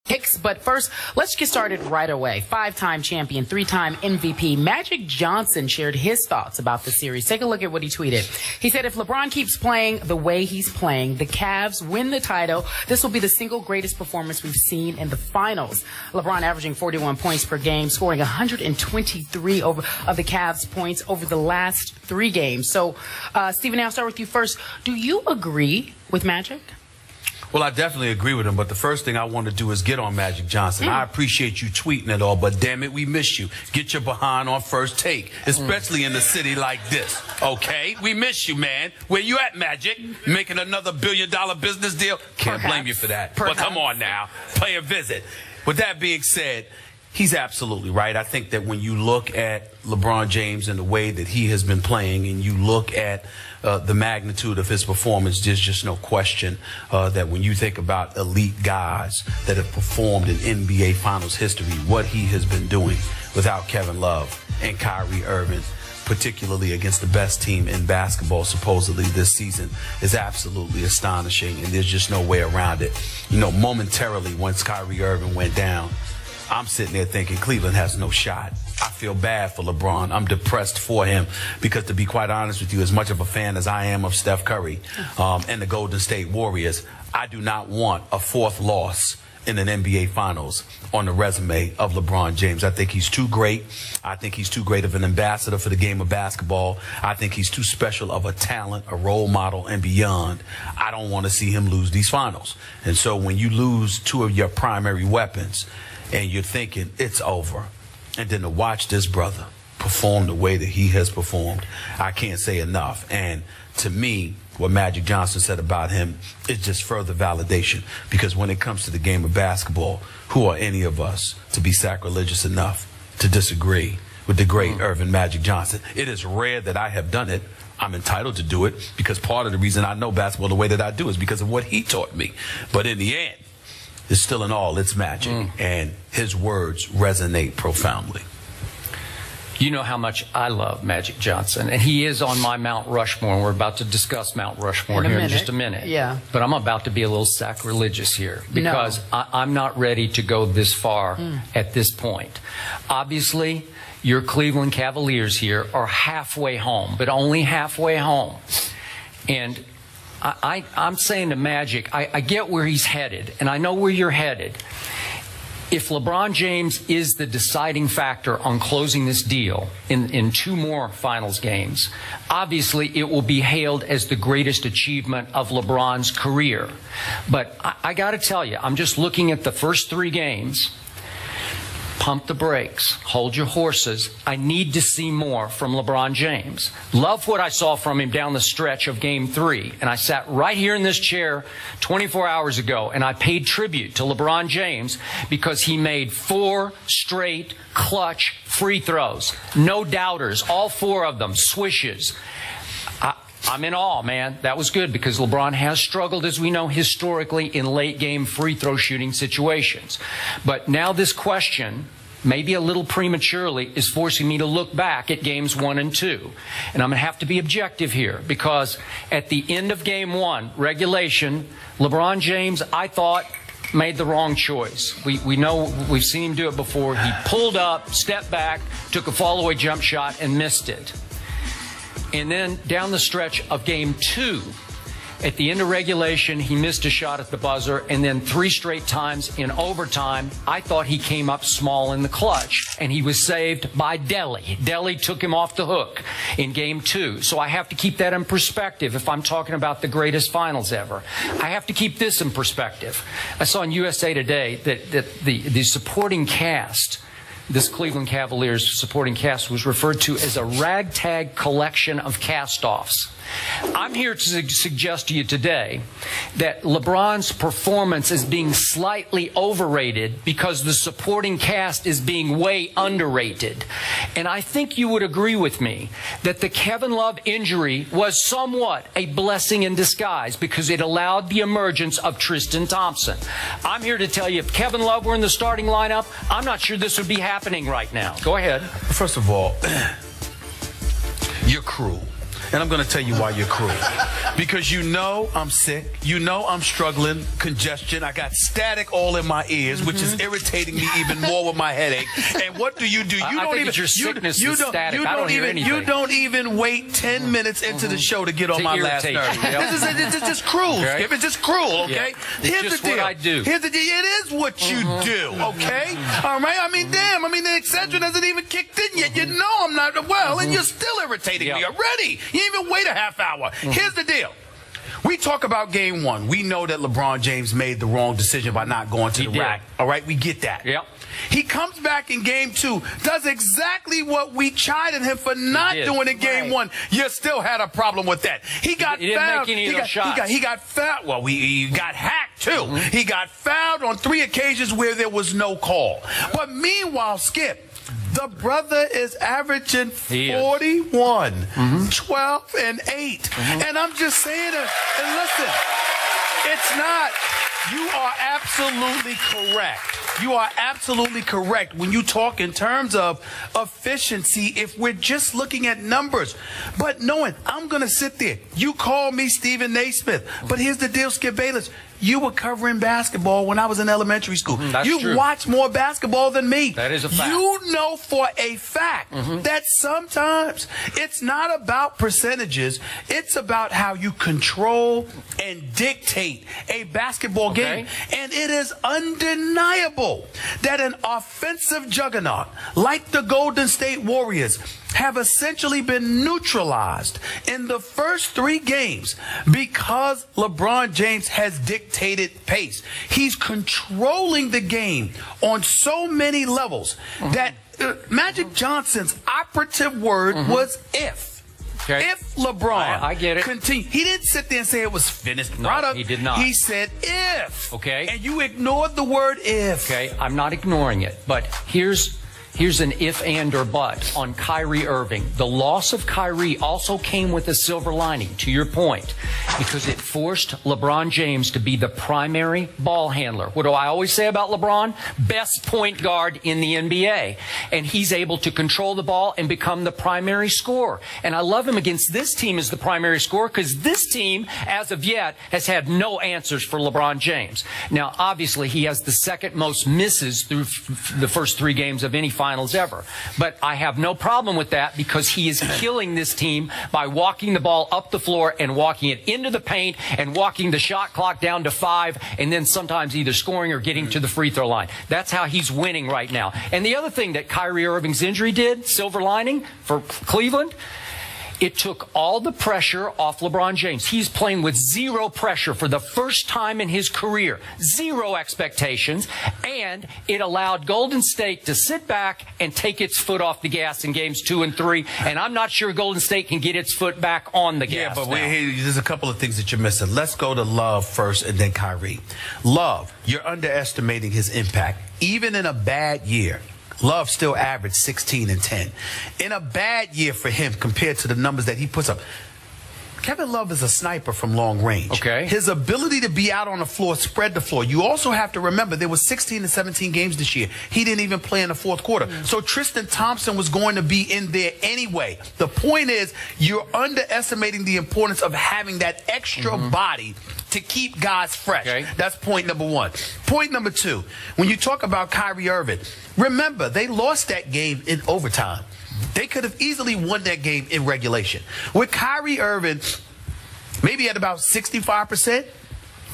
picks, but first, let's get started right away. Five-time champion, three-time MVP Magic Johnson shared his thoughts about the series. Take a look at what he tweeted. He said, if LeBron keeps playing the way he's playing, the Cavs win the title. This will be the single greatest performance we've seen in the finals. LeBron averaging 41 points per game, scoring 123 of the Cavs' points over the last 3 games. So, Stephen, I'll start with you first. Do you agree with Magic? Well, I definitely agree with him, but the first thing I want to do is get on Magic Johnson. I appreciate you tweeting it all, but damn it, we miss you. Get your behind on First Take, especially in a city like this, okay? We miss you, man. Where you at, Magic? Making another $1 billion business deal? Can't blame you for that. But come on now, pay a visit. With that being said, he's absolutely right. I think that when you look at LeBron James and the way that he has been playing, and you look at the magnitude of his performance, there's just no question that when you think about elite guys that have performed in NBA Finals history, what he has been doing without Kevin Love and Kyrie Irving, particularly against the best team in basketball supposedly this season, is absolutely astonishing, and there's just no way around it. You know, momentarily once Kyrie Irving went down, I'm sitting there thinking Cleveland has no shot. I feel bad for LeBron. I'm depressed for him because, to be quite honest with you, as much of a fan as I am of Steph Curry and the Golden State Warriors, I do not want a 4th loss in an NBA Finals on the resume of LeBron James. I think he's too great. I think he's too great of an ambassador for the game of basketball. I think he's too special of a talent, a role model, and beyond. I don't want to see him lose these finals. And so when you lose 2 of your primary weapons and you're thinking it's over, and then to watch this brother perform the way that he has performed, I can't say enough. And to me, what Magic Johnson said about him is just further validation, because when it comes to the game of basketball, who are any of us to be sacrilegious enough to disagree with the great Irvin Magic Johnson? It is rare that I have done it. I'm entitled to do it because part of the reason I know basketball the way that I do is because of what he taught me. But in the end, it's still in all, it's Magic, and his words resonate profoundly. You know how much I love Magic Johnson, and he is on my Mount Rushmore, and we're about to discuss Mount Rushmore here in just a minute. Yeah. But I'm about to be a little sacrilegious here because I'm not ready to go this far at this point. Obviously, your Cleveland Cavaliers here are halfway home, but only halfway home. And I'm saying to Magic, I get where he's headed, and I know where you're headed. If LeBron James is the deciding factor on closing this deal in 2 more finals games, obviously it will be hailed as the greatest achievement of LeBron's career. But I got to tell you, I'm just looking at the first 3 games. Pump the brakes. Hold your horses. I need to see more from LeBron James. Love what I saw from him down the stretch of Game 3. And I sat right here in this chair 24 hours ago, and I paid tribute to LeBron James because he made 4 straight clutch free throws. No doubters. All 4 of them. Swishes. I'm in awe, man. That was good because LeBron has struggled, as we know, historically in late-game free throw shooting situations. But now this question, maybe a little prematurely, is forcing me to look back at games 1 and 2. And I'm going to have to be objective here because at the end of game 1, regulation, LeBron James, I thought, made the wrong choice. We know, we've seen him do it before. He pulled up, stepped back, took a fall-away jump shot, and missed it. And then down the stretch of game 2, at the end of regulation, he missed a shot at the buzzer, and then 3 straight times in overtime, I thought he came up small in the clutch, and he was saved by Delly. Delly took him off the hook in game 2. So I have to keep that in perspective if I'm talking about the greatest finals ever. I have to keep this in perspective. I saw in USA Today that the supporting cast, this Cleveland Cavaliers supporting cast, was referred to as a ragtag collection of cast-offs. I'm here to suggest to you today that LeBron's performance is being slightly overrated because the supporting cast is being way underrated. And I think you would agree with me that the Kevin Love injury was somewhat a blessing in disguise because it allowed the emergence of Tristan Thompson. I'm here to tell you, if Kevin Love were in the starting lineup, I'm not sure this would be happening right now. Go ahead. First of all, you're cruel. and I'm going to tell you why you're cruel. Because you know I'm sick. You know I'm struggling, congestion. I got static all in my ears, which is irritating me even more with my headache. And what do? You don't even. Your sickness you is don't, static. you I don't don't hear even. anything. You don't even wait 10 minutes into the show to get on my last nerve. It's just cruel, Okay. Skip. It's just cruel. Okay. Yeah. Here's just the deal. what I do. Here's the deal. It is what you do. Okay. All right. I mean, damn. I mean, the Excedrin hasn't even kicked in yet. You know I'm not well, and you're still irritating me already. You didn't even wait a half hour. Here's the deal. We talk about game one. We know that LeBron James made the wrong decision by not going to the rack. All right, we get that. Yep. He comes back in game two, does exactly what we chided him for not doing in game one. You still had a problem with that. He got fouled. He got fouled. Well, he got hacked too. He got fouled on 3 occasions where there was no call. But meanwhile, Skip, the brother is averaging 41, 12, and 8. And I'm just saying, and listen, it's not. You are absolutely correct. You are absolutely correct when you talk in terms of efficiency if we're just looking at numbers. But knowing I'm going to sit there. You call me Stephen Naismith. But here's the deal, Skip Bayless. You were covering basketball when I was in elementary school. You watched more basketball than me. That is a fact. You know for a fact that sometimes it's not about percentages. It's about how you control and dictate a basketball game. And it is undeniable that an offensive juggernaut like the Golden State Warriors have essentially been neutralized in the first 3 games because LeBron James has dictated pace. He's controlling the game on so many levels that Magic Johnson's operative word was if. If LeBron I get it. Continue, he didn't sit there and say it was finished product. He did not. He said if. Okay. And you ignored the word if. Okay. I'm not ignoring it, but here's an if, and, or but on Kyrie Irving. The loss of Kyrie also came with a silver lining, to your point, because it forced LeBron James to be the primary ball handler. What do I always say about LeBron? Best point guard in the NBA. And he's able to control the ball and become the primary scorer. And I love him against this team as the primary scorer because this team, as of yet, has had no answers for LeBron James. Now, obviously, he has the second most misses through the first 3 games of any finals ever. But I have no problem with that because he is killing this team by walking the ball up the floor and walking it into the paint and walking the shot clock down to 5 and then sometimes either scoring or getting to the free throw line. That's how he's winning right now. And the other thing that Kyrie Irving's injury did, silver lining for Cleveland, it took all the pressure off LeBron James. He's playing with 0 pressure for the first time in his career. 0 expectations. And it allowed Golden State to sit back and take its foot off the gas in games 2 and 3. And I'm not sure Golden State can get its foot back on the gas. Yeah, but there's a couple of things that you're missing. Let's go to Love first and then Kyrie. Love, you're underestimating his impact. Even in a bad year, Love still averaged 16 and 10. In a bad year for him compared to the numbers that he puts up, Kevin Love is a sniper from long range. Okay. His ability to be out on the floor, spread the floor. You also have to remember there was 16 and 17 games this year. He didn't even play in the 4th quarter. So Tristan Thompson was going to be in there anyway. The point is you're underestimating the importance of having that extra body to keep guys fresh. That's point number 1. Point number 2, when you talk about Kyrie Irving, remember they lost that game in overtime. They could have easily won that game in regulation. With Kyrie Irving, maybe at about 65%.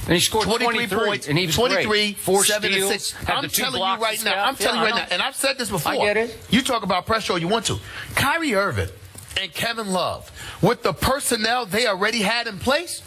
And he scored 23 points, and he was 23, great. 4 7 steals, and 6. had I'm the 2 telling you blocks right now. I'm telling you right now, and I've said this before. I get it. You talk about pressure all you want to. Kyrie Irving and Kevin Love, with the personnel they already had in place,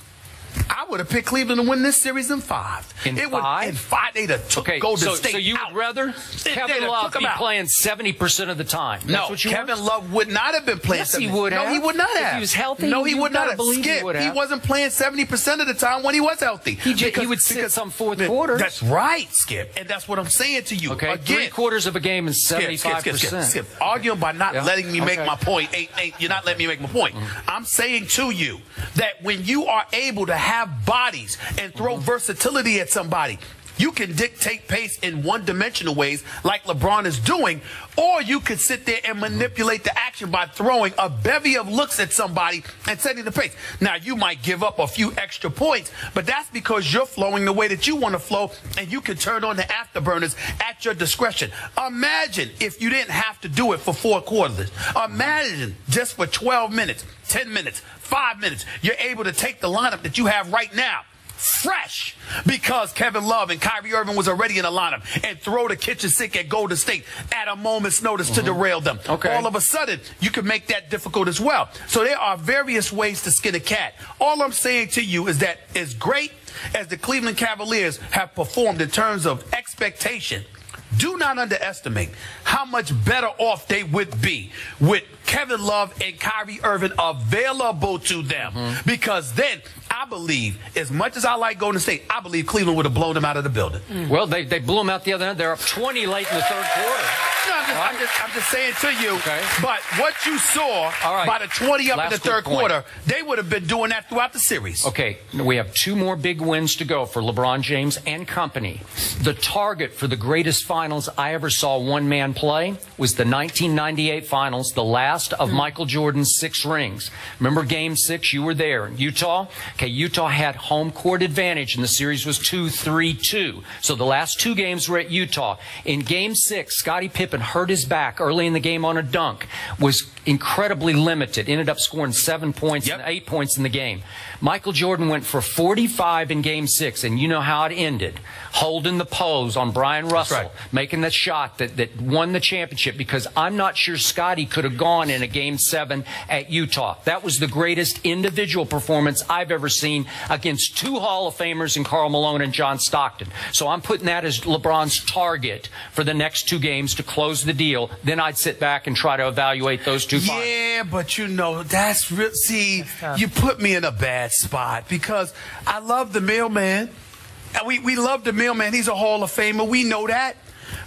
I would have picked Cleveland to win this series in 5. In 5? In 5, they'd have took Golden State So you would rather Kevin Love be playing 70% of the time? No, Kevin Love would not have been playing 70%. Yes, he would have. No, he would not have. If he was healthy, no, he would not have. Skip, he wasn't playing 70% of the time when he was healthy. He would sit some 4th quarters. That's right, Skip. And that's what I'm saying to you. Okay, again, 3/4 of a game is 75%. Skip. Arguing by not letting me make my point. You're not letting me make my point. I'm saying to you that when you are able to have bodies and throw versatility at somebody, You can dictate pace in one-dimensional ways like LeBron is doing, or you could sit there and manipulate the action by throwing a bevy of looks at somebody and setting the pace. Now, you might give up a few extra points, but that's because you're flowing the way that you want to flow, and you can turn on the afterburners at your discretion. Imagine if you didn't have to do it for 4 quarters. Imagine just for 12 minutes, 10 minutes, 5 minutes, you're able to take the lineup that you have right now, fresh, because Kevin Love and Kyrie Irving was already in the lineup, and throw the kitchen sink at Golden State at a moment's notice to derail them. All of a sudden, you can make that difficult as well. So there are various ways to skin a cat. All I'm saying to you is that as great as the Cleveland Cavaliers have performed in terms of expectation, do not underestimate how much better off they would be with Kevin Love and Kyrie Irving available to them. Because then, I believe, as much as I like Golden State, I believe Cleveland would have blown them out of the building. Well, they blew them out the other end. They're up 20 late in the third quarter. No, I'm just saying to you, but what you saw by the 20 up in the third quarter, they would have been doing that throughout the series. Okay, we have 2 more big wins to go for LeBron James and company. The target for the greatest finals I ever saw one man play was the 1998 finals, the last of Michael Jordan's 6 rings. Remember Game 6? You were there in Utah. Okay, Utah had home court advantage, and the series was 2-3-2. So the last 2 games were at Utah. In Game 6, Scottie Pippen hurt his back early in the game on a dunk, was incredibly limited, ended up scoring 7 points and 8 points in the game. Michael Jordan went for 45 in Game 6, and you know how it ended. Holding the pose on Brian Russell, making that shot that won the championship, because I'm not sure Scottie could have gone in a Game 7 at Utah. That was the greatest individual performance I've ever seen against 2 Hall of Famers in Karl Malone and John Stockton. So I'm putting that as LeBron's target for the next 2 games to close the deal. Then I'd sit back and try to evaluate those 2 finals. Yeah, but you know, that's real. See, you put me in a bad spot because I love the mailman. We love the mailman. He's a Hall of Famer. We know that.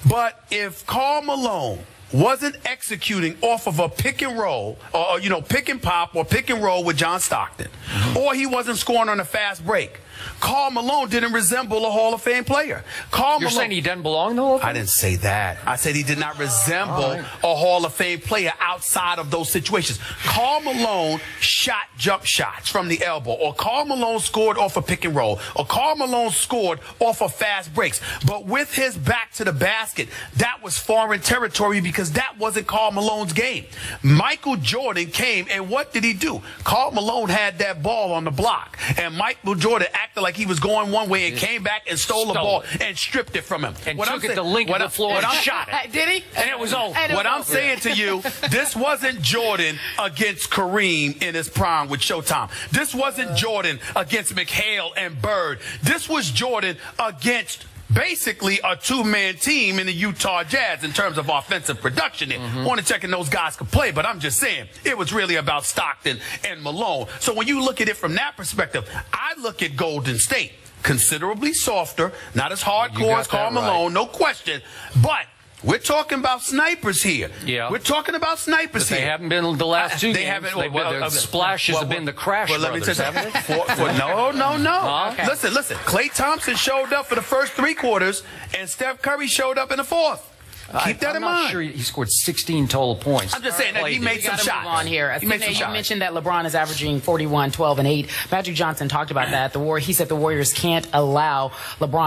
But if Karl Malone wasn't executing off of a pick and roll, or, you know, pick and pop or pick and roll with John Stockton, or he wasn't scoring on a fast break, Karl Malone didn't resemble a Hall of Fame player. You're saying he doesn't belong in the Hall of Fame? I didn't say that. I said he did not resemble a Hall of Fame player outside of those situations. Karl Malone shot jump shots from the elbow, or Karl Malone scored off a pick and roll, or Karl Malone scored off of fast breaks. But with his back to the basket, that was foreign territory because that wasn't Karl Malone's game. Michael Jordan came, and what did he do? Karl Malone had that ball on the block, and Michael Jordan acted like he was going one way and came back and stole the ball and stripped it from him. And took it the length of the floor and shot it. Did he? And it was over. What I'm saying to you, this wasn't Jordan against Kareem in his prime with Showtime. This wasn't Jordan against McHale and Bird. This was Jordan against basically a 2-man team in the Utah Jazz in terms of offensive production. Want to check in those guys could play, but I'm just saying it was really about Stockton and Malone. So when you look at it from that perspective, I look at Golden State considerably softer, not as hardcore as Karl Malone, no question, but we're talking about snipers here. Yeah. We're talking about snipers here. They haven't been the last 2 games. They haven't. The splashes have been the Crash Brothers, let me tell you. No. Okay. Listen. Klay Thompson showed up for the first 3 quarters, and Steph Curry showed up in the 4th. Keep that in mind. I'm not sure he scored 16 total points. I'm just saying that he made some shots. On here. You mentioned that LeBron is averaging 41, 12, and 8. Magic Johnson talked about that. He said the Warriors can't allow LeBron